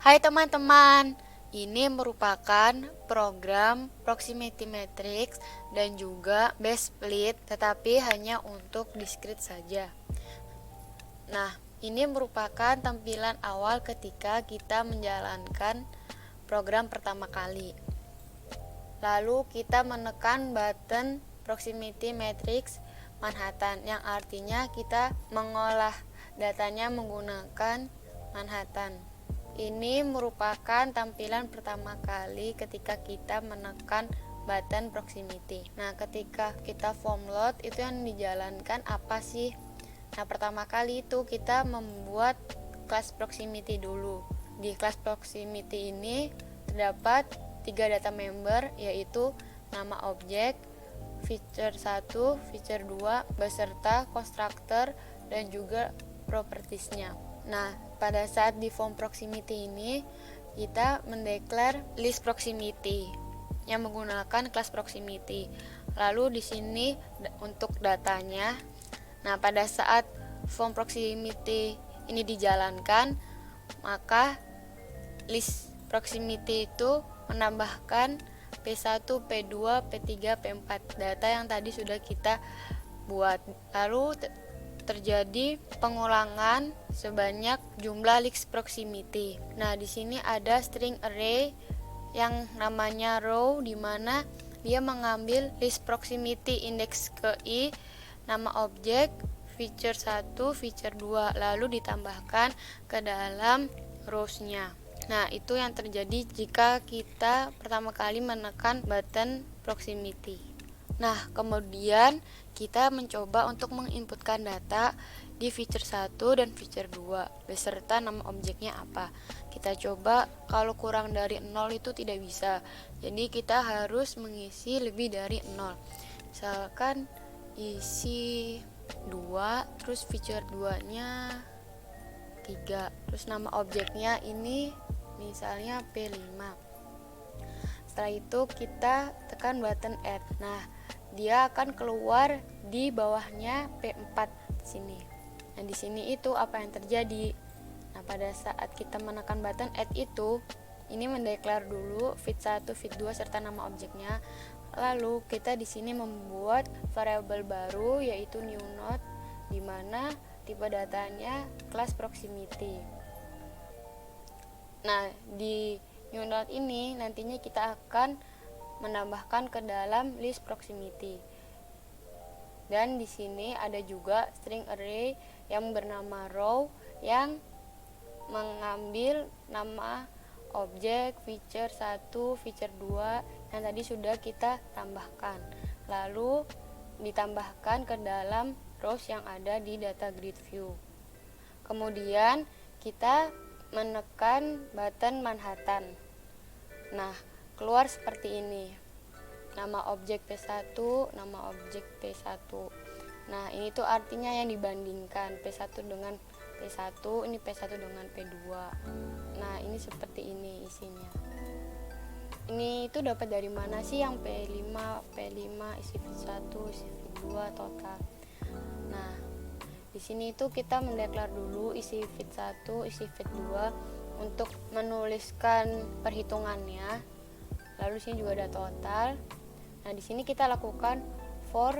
Hai teman-teman, ini merupakan program Proximity Matrix dan juga base split, tetapi hanya untuk discrete saja. Nah, ini merupakan tampilan awal ketika kita menjalankan program pertama kali. Lalu kita menekan button Proximity Matrix Manhattan, yang artinya kita mengolah datanya menggunakan Manhattan. Ini merupakan tampilan pertama kali ketika kita menekan button proximity. Nah, ketika kita form load, itu yang dijalankan apa sih? Nah, pertama kali itu kita membuat kelas proximity dulu. Di kelas proximity ini terdapat 3 data member, yaitu nama objek, feature 1, feature 2, beserta constructor dan juga propertiesnya. Nah, pada saat di form proximity ini kita mendeklar list proximity yang menggunakan kelas proximity. Lalu di sini untuk datanya. Nah, pada saat form proximity ini dijalankan, maka list proximity itu menambahkan P1, P2, P3, P4 data yang tadi sudah kita buat. Lalu terjadi pengulangan sebanyak jumlah list proximity. Nah, di sini ada string array yang namanya row, di mana dia mengambil list proximity index ke i, nama objek, feature 1, feature 2, lalu ditambahkan ke dalam rows-nya. Nah, itu yang terjadi jika kita pertama kali menekan button proximity. Nah, kemudian kita mencoba untuk menginputkan data di feature 1 dan feature 2 beserta nama objeknya apa. Kita coba, kalau kurang dari 0 itu tidak bisa. Jadi kita harus mengisi lebih dari 0. Misalkan isi 2, terus feature 2-nya 3, terus nama objeknya ini misalnya P5. Setelah itu kita tekan button add. Nah, dia akan keluar di bawahnya P4 di sini. Nah, di sini itu apa yang terjadi? Nah, pada saat kita menekan button add itu, ini mendeklar dulu feed 1, feed 2 serta nama objeknya. Lalu kita di sini membuat variabel baru yaitu new node, di mana tipe datanya kelas proximity. Nah, di new node ini nantinya kita akan menambahkan ke dalam list proximity. Dan di sini ada juga string array yang bernama row yang mengambil nama objek, feature 1, feature 2 yang tadi sudah kita tambahkan. Lalu ditambahkan ke dalam rows yang ada di data grid view. Kemudian kita menekan button Manhattan. Nah, keluar seperti ini. Nama objek P1, nama objek P1. Nah, ini tuh artinya yang dibandingkan P1 dengan P1, ini P1 dengan P2. Nah, ini seperti ini isinya. Ini itu dapat dari mana sih yang P5, isi P1, isi P2 total. Nah, di sini itu kita mendeklar dulu isi feed 1, isi feed 2 untuk menuliskan perhitungannya. Lalu di sini juga ada total. Nah, di sini kita lakukan for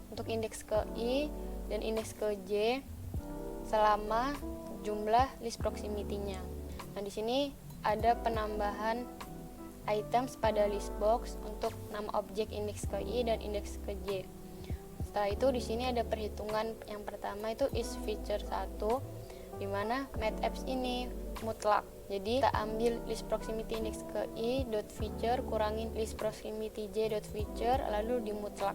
untuk indeks ke i dan indeks ke j selama jumlah list proximity-nya. Nah, di sini ada penambahan items pada list box untuk nama objek indeks ke i dan indeks ke j. Setelah itu di sini ada perhitungan yang pertama itu is feature 1, di mana mathapps ini mutlak. Jadi kita ambil list proximity index ke i dot feature kurangin list proximity j dot feature lalu dimutlak.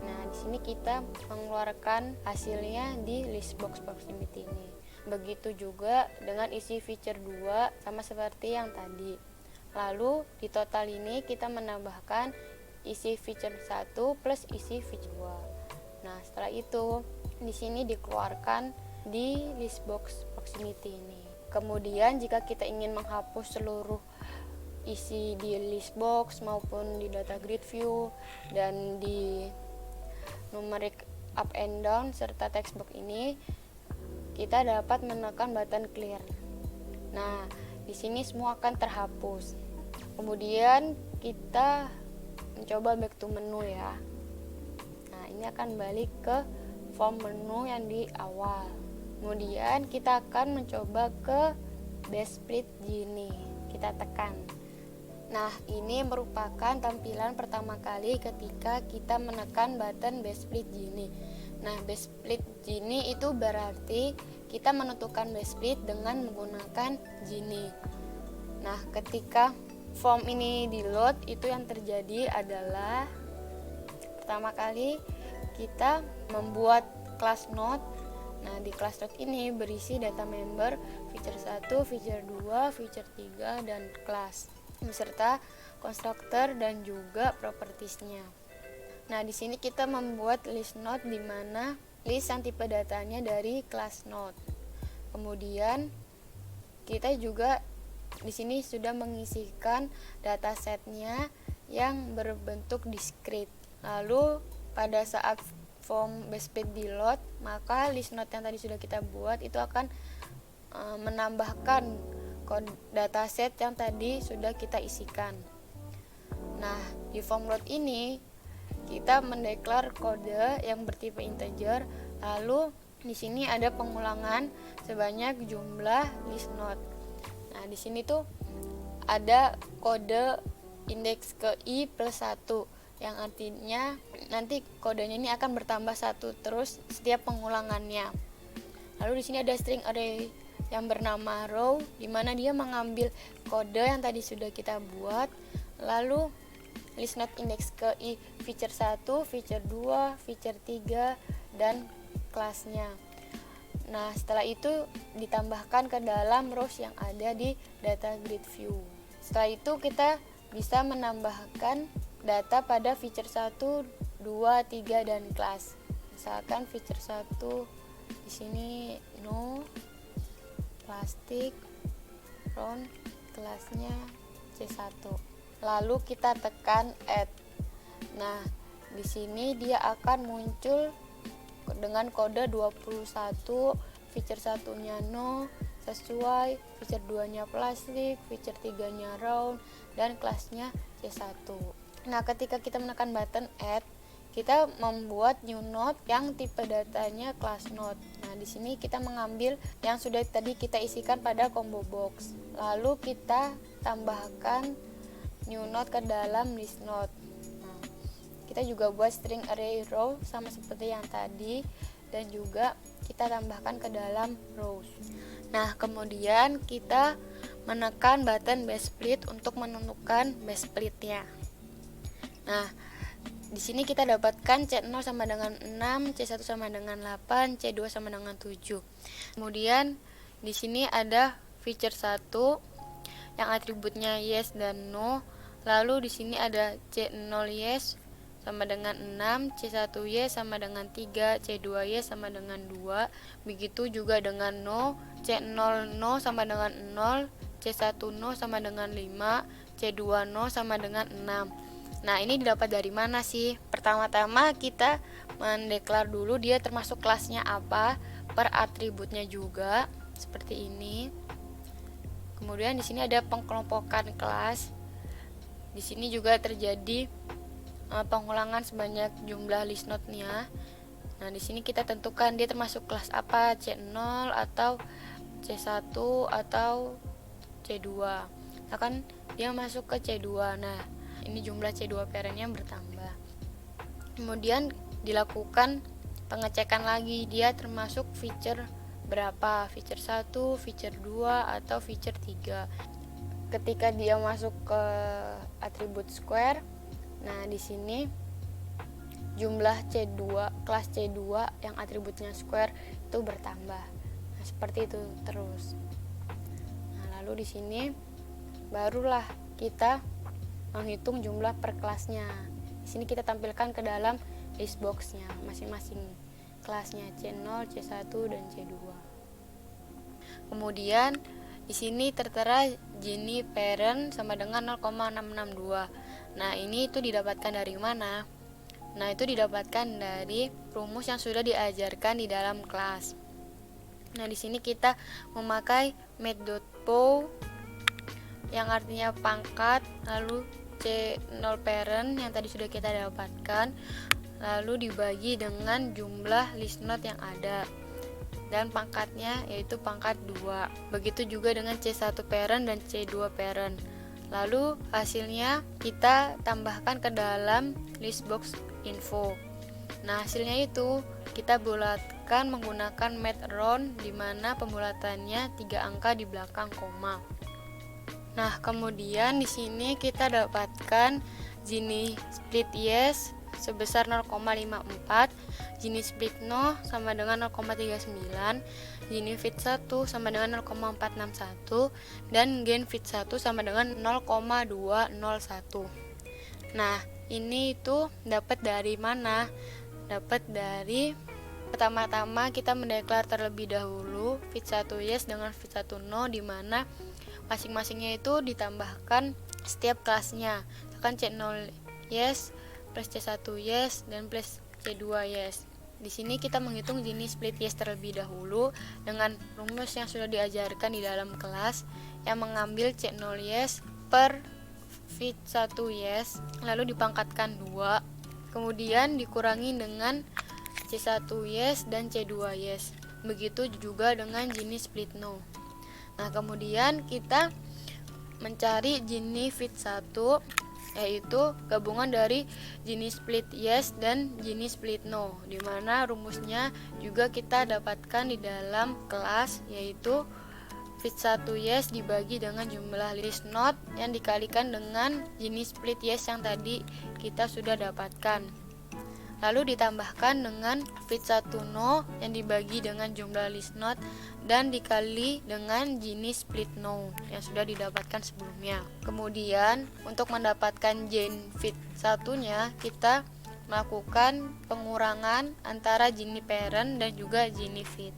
Nah, di sini kita mengeluarkan hasilnya di list box proximity ini. Begitu juga dengan isi feature 2 sama seperti yang tadi. Lalu di total ini kita menambahkan isi feature 1 plus isi feature 2. Nah, setelah itu di sini dikeluarkan di list box proximity ini. Kemudian jika kita ingin menghapus seluruh isi di list box maupun di data grid view dan di numeric up and down serta text box ini, kita dapat menekan button clear. Nah, di di sini semua akan terhapus. Kemudian kita mencoba back to menu ya. Nah, ini akan balik ke form menu yang di awal. Kemudian kita akan mencoba ke best split Gini. Kita tekan. Nah, ini merupakan tampilan pertama kali ketika kita menekan button best split Gini. Nah, best split Gini itu berarti kita menentukan best split dengan menggunakan Gini. Nah, ketika form ini di load, itu yang terjadi adalah pertama kali kita membuat class node. Nah, di class node ini berisi data member, feature 1, feature 2, feature 3, dan class beserta konstruktor dan juga propertiesnya. Nah, di sini kita membuat list node di mana list yang tipe datanya dari class node. Kemudian kita juga di sini sudah mengisikan datasetnya yang berbentuk discrete. Lalu pada saat form best split di load, maka list node yang tadi sudah kita buat itu akan menambahkan dataset yang tadi sudah kita isikan. Nah, di form load ini kita mendeklar kode yang bertipe integer, lalu di sini ada pengulangan sebanyak jumlah list node. Nah, di sini tuh ada kode indeks ke i plus 1, yang artinya nanti kodenya ini akan bertambah 1 terus setiap pengulangannya. Lalu di sini ada string array yang bernama row, di mana dia mengambil kode yang tadi sudah kita buat, lalu list node indeks ke i feature 1, feature 2, feature 3, dan kelasnya. Nah, setelah itu ditambahkan ke dalam rows yang ada di data grid view. Setelah itu kita bisa menambahkan data pada feature 1, 2, 3, dan kelas. Misalkan feature 1 di sini no, plastik, round, kelasnya C1. Lalu kita tekan add. Nah, di sini dia akan muncul dengan kode 21, feature 1-nya no, sesuai, feature 2-nya plastik, feature 3-nya round, dan kelasnya C1. Nah, ketika kita menekan button add, kita membuat new node yang tipe datanya class node. Nah, di sini kita mengambil yang sudah tadi kita isikan pada combo box. Lalu kita tambahkan new node ke dalam list node. Nah, kita juga buat string array row sama seperti yang tadi, dan juga kita tambahkan ke dalam rows. Nah, kemudian kita menekan button best split untuk menentukan best splitnya. Nah, di sini kita dapatkan C0 sama dengan 6, C1 sama dengan 8, C2 sama dengan 7. Kemudian di sini ada feature 1 yang atributnya yes dan no. Lalu di sini ada C0 yes sama dengan 6, C1 yes sama dengan 3, C2 yes sama dengan 2. Begitu juga dengan no, C0 no sama dengan 0, C1 no sama dengan 5, C2 no sama dengan 6. Nah, ini didapat dari mana sih? Pertama-tama kita mendeklar dulu dia termasuk kelasnya apa per atributnya juga seperti ini. Kemudian di sini ada pengkelompokan kelas. Di sini juga terjadi pengulangan sebanyak jumlah list node-nya. Nah, di sini kita tentukan dia termasuk kelas apa, C0 atau C1 atau C2. Misalkan dia masuk ke C2. Nah, ini jumlah C2 parentnya bertambah. Kemudian dilakukan pengecekan lagi dia termasuk feature berapa, feature 1, feature 2, atau feature 3. Ketika dia masuk ke atribut square, nah di sini jumlah C2, kelas C2 yang atributnya square itu bertambah. Nah, seperti itu terus. Nah, lalu di sini barulah kita menghitung jumlah per kelasnya. Di sini kita tampilkan ke dalam list box-nya masing-masing kelasnya C0, C1, dan C2. Kemudian di sini tertera Gini parent sama dengan 0,662. Nah, ini itu didapatkan dari mana? Nah, itu didapatkan dari rumus yang sudah diajarkan di dalam kelas. Nah, di sini kita memakai math.pow yang artinya pangkat, lalu C0 parent yang tadi sudah kita dapatkan, lalu dibagi dengan jumlah list node yang ada, dan pangkatnya yaitu pangkat 2. Begitu juga dengan C1 parent dan C2 parent. Lalu hasilnya kita tambahkan ke dalam list box info. Nah, hasilnya itu kita bulatkan menggunakan math round, di mana pembulatannya 3 angka di belakang koma. Nah, kemudian di sini kita dapatkan Gini split yes sebesar 0,54, Gini split no sama dengan 0,39, Gini fit 1 sama dengan 0,461, dan Gen fit 1 sama dengan 0,201. Nah, ini itu dapat dari mana? Dapat dari pertama-tama kita mendeklar terlebih dahulu fit 1 yes dengan fit 1 no, di mana masing-masingnya itu ditambahkan setiap kelasnya. Misalkan C0 yes plus C1 yes dan plus C2 yes. Di sini kita menghitung Gini split yes terlebih dahulu dengan rumus yang sudah diajarkan di dalam kelas, yang mengambil C0 yes per fit 1 yes lalu dipangkatkan 2, kemudian dikurangi dengan C1 yes dan C2 yes. Begitu juga dengan Gini split no. Nah, kemudian kita mencari Gini fit 1, yaitu gabungan dari Gini split yes dan Gini split no, di mana rumusnya juga kita dapatkan di dalam kelas, yaitu fit 1 yes dibagi dengan jumlah list node yang dikalikan dengan Gini split yes yang tadi kita sudah dapatkan, lalu ditambahkan dengan fit 1 no yang dibagi dengan jumlah list node dan dikali dengan Gini split no yang sudah didapatkan sebelumnya. Kemudian untuk mendapatkan Gen fit 1-nya kita melakukan pengurangan antara Gini parent dan juga Gini fit.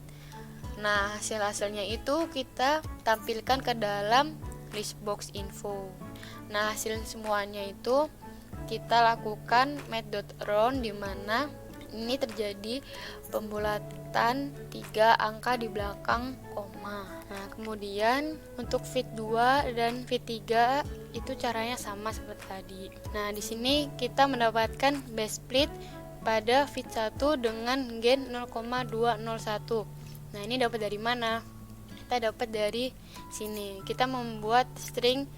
Nah, hasil-hasilnya itu kita tampilkan ke dalam list box info. Nah, hasil semuanya itu kita lakukan math.round, di mana ini terjadi pembulatan 3 angka di belakang koma. Nah, kemudian untuk fit 2 dan fit 3 itu caranya sama seperti tadi. Nah, di sini kita mendapatkan base split pada fit 1 dengan gen 0,201. Nah, ini dapat dari mana? Kita dapat dari sini. Kita membuat string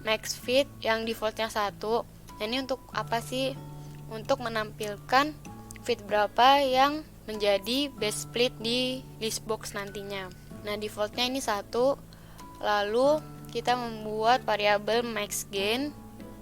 max fit yang defaultnya 1. Nah, ini untuk apa sih? Untuk menampilkan fit berapa yang menjadi base split di list box nantinya. Nah, defaultnya ini 1. Lalu kita membuat variabel max gain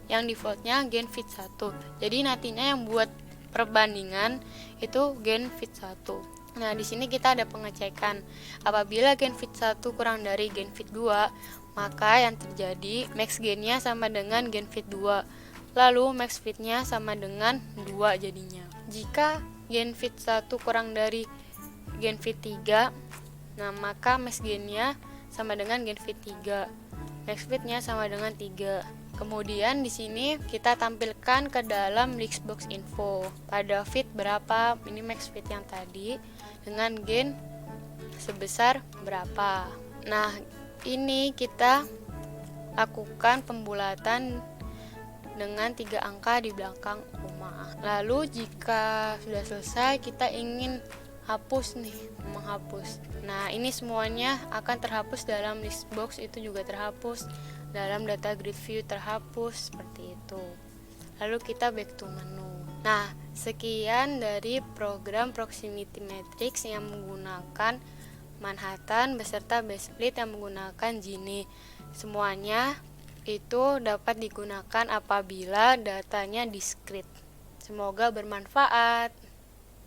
yang defaultnya gen fit 1. Jadi nantinya yang buat perbandingan itu gen fit 1. Nah, di sini kita ada pengecekan. Apabila gen fit 1 kurang dari gen fit 2, maka yang terjadi max gain-nya sama dengan gen fit 2. Lalu max fit-nya sama dengan 2 jadinya. Jika gen fit 1 kurang dari gen fit 3, nah maka max gain-nya sama dengan gen fit 3. Max fit-nya sama dengan 3. Kemudian di sini kita tampilkan ke dalam list box info pada fit berapa, ini max fit yang tadi dengan gain sebesar berapa. Nah, ini kita lakukan pembulatan dengan 3 angka di belakang koma. Lalu jika sudah selesai, kita ingin menghapus. Nah, ini semuanya akan terhapus dalam list box, itu juga terhapus dalam data grid view, terhapus seperti itu. Lalu kita back to menu. Nah, sekian dari program proximity matrix yang menggunakan Manhattan beserta base split yang menggunakan Gini. Semuanya itu dapat digunakan apabila datanya discrete. Semoga bermanfaat.